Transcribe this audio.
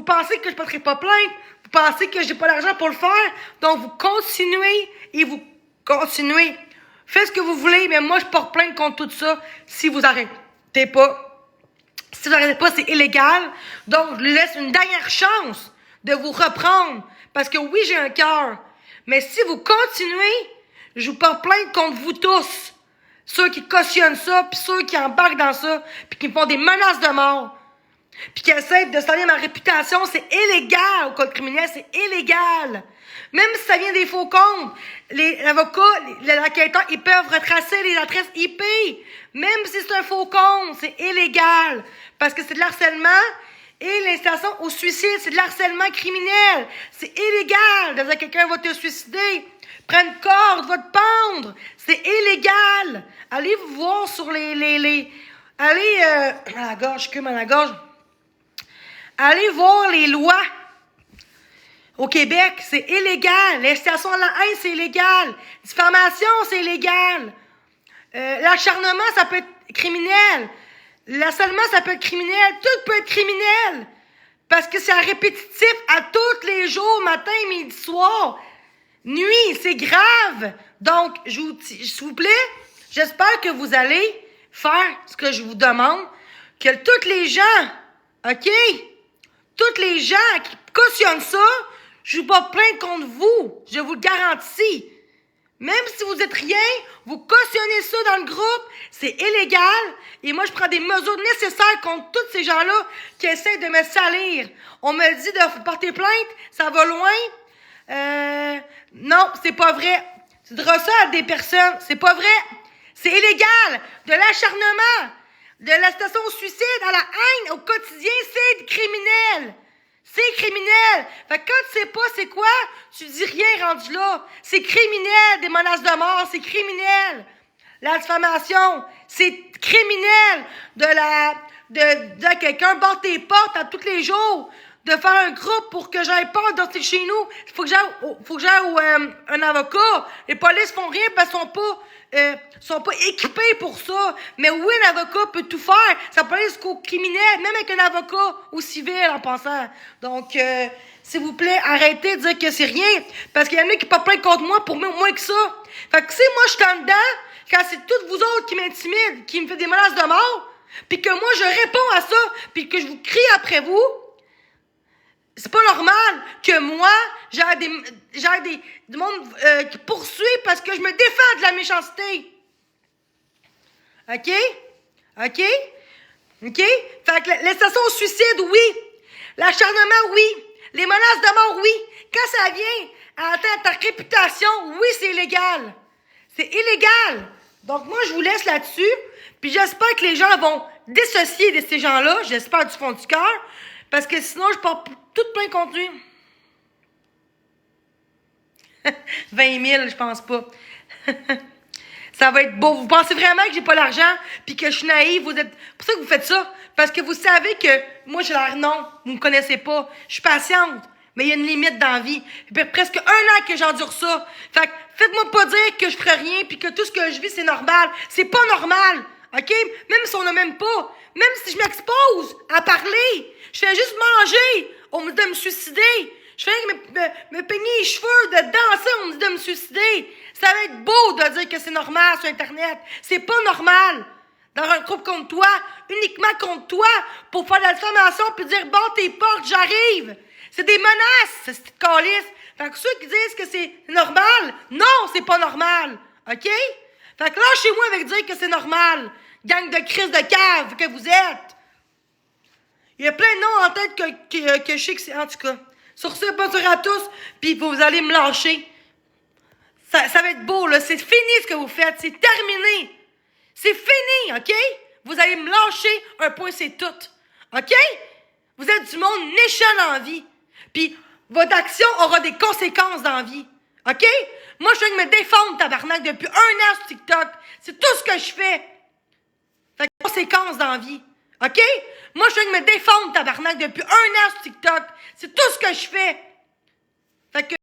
vous pensez que je ne porterai pas plainte. Vous pensez que j'ai pas l'argent pour le faire. Donc, vous continuez et vous continuez. Faites ce que vous voulez, mais moi, je porte plainte contre tout ça si vous arrêtez pas. Si vous n'arrêtez pas, c'est illégal. Donc, je lui laisse une dernière chance de vous reprendre. Parce que oui, j'ai un cœur. Mais si vous continuez, je vous porte plainte contre vous tous. Ceux qui cautionnent ça, puis ceux qui embarquent dans ça, puis qui me font des menaces de mort. Puis qui essaient de salir ma réputation, c'est illégal au code criminel, c'est illégal. Même si ça vient des faux comptes, l'avocat, l'enquêteur, ils peuvent retracer les adresses IP. Même si c'est un faux compte, c'est illégal. Parce que c'est de l'harcèlement et l'incitation au suicide, c'est de l'harcèlement criminel. C'est illégal de dire que quelqu'un va te suicider. Prends une corde, va te pendre. C'est illégal. Allez vous voir sur allez, à la gorge, à la gorge. Allez voir les lois. Au Québec, c'est illégal. L'incitation à la haine, c'est illégal. Diffamation, c'est illégal. L'acharnement, ça peut être criminel. L'harcèlement, ça peut être criminel. Tout peut être criminel. Parce que c'est répétitif à tous les jours, matin, midi, soir. Nuit, c'est grave. Donc, s'il vous plaît, j'espère que vous allez faire ce que je vous demande. Que tous les gens, OK? Tous les gens qui cautionnent ça, je vous porte plainte contre vous. Je vous le garantis. Même si vous êtes rien, vous cautionnez ça dans le groupe, c'est illégal. Et moi, je prends des mesures nécessaires contre tous ces gens-là qui essaient de me salir. On me dit de porter plainte, ça va loin. Non, c'est pas vrai. Tu diras ça à des personnes, c'est pas vrai. C'est illégal. De l'acharnement, de l'incitation au suicide, à la haine, au quotidien, c'est criminel. C'est criminel. Fait que quand tu sais pas c'est quoi, tu dis rien rendu là. C'est criminel, des menaces de mort, c'est criminel. La diffamation, c'est criminel. De quelqu'un battre tes portes à tous les jours. De faire un groupe pour que j'aille pas dans chez nous. Faut que j'aille un avocat. Les polices font rien parce qu'ils sont pas équipés pour ça. Mais oui, un avocat peut tout faire. Ça peut aller jusqu'au criminel, même avec un avocat ou civil en passant. Donc, s'il vous plaît, arrêtez de dire que c'est rien. Parce qu'il y en a qui portent plainte contre moi pour moins que ça. Fait que si moi je suis en dedans, quand c'est toutes vous autres qui m'intimident, qui me faites des menaces de mort, puis que moi je réponds à ça, puis que je vous crie après vous, c'est pas normal que moi, j'ai du monde qui poursuit parce que je me défends de la méchanceté. OK? OK? OK? Fait que l'incitation au suicide, oui. L'acharnement, oui. Les menaces de mort, oui. Quand ça vient à atteindre ta réputation, oui, c'est illégal. C'est illégal. Donc, moi, je vous laisse là-dessus. Puis j'espère que les gens vont dissocier de ces gens-là. J'espère du fond du cœur. Parce que sinon, je porte tout plein de contenu. 20 000, je pense pas. Ça va être beau. Vous pensez vraiment que j'ai pas l'argent puis que je suis naïve? C'est pour ça que vous faites ça. Parce que vous savez que moi, j'ai l'air non. Vous me connaissez pas. Je suis patiente. Mais il y a une limite dans la vie. Il y a presque 1 an que j'endure ça. Fait que faites-moi pas dire que je ferai rien puis que tout ce que je vis, c'est normal. C'est pas normal. OK? Même si on n'a même pas. Même si je m'expose à parler. Je fais juste manger. On me dit de me suicider. Je fais me peigner les cheveux, de danser, on me dit de me suicider. Ça va être beau de dire que c'est normal sur Internet. C'est pas normal. Dans un groupe contre toi, uniquement contre toi, pour faire de la diffamation puis dire, bon, tes portes, j'arrive. C'est des menaces, c'est cette calice. Fait que ceux qui disent que c'est normal, non, c'est pas normal. OK? Fait que lâchez-moi avec dire que c'est normal. Gang de crise de cave que vous êtes. Il y a plein de noms en tête que je sais que c'est, en tout cas. Sur ce, bonjour à tous, puis vous allez me lâcher. Ça va être beau, là. C'est fini ce que vous faites. C'est terminé. C'est fini, OK? Vous allez me lâcher, un point, c'est tout. OK? Vous êtes du monde méchant dans la vie. Puis votre action aura des conséquences dans la vie. OK? Moi, je suis en train de me défendre, tabarnak, depuis 1 an sur TikTok. C'est tout ce que je fais. Fait que conséquences dans la vie. OK? Moi, je suis en train de me défendre, tabarnak, depuis 1 an sur TikTok. C'est tout ce que je fais. Fait que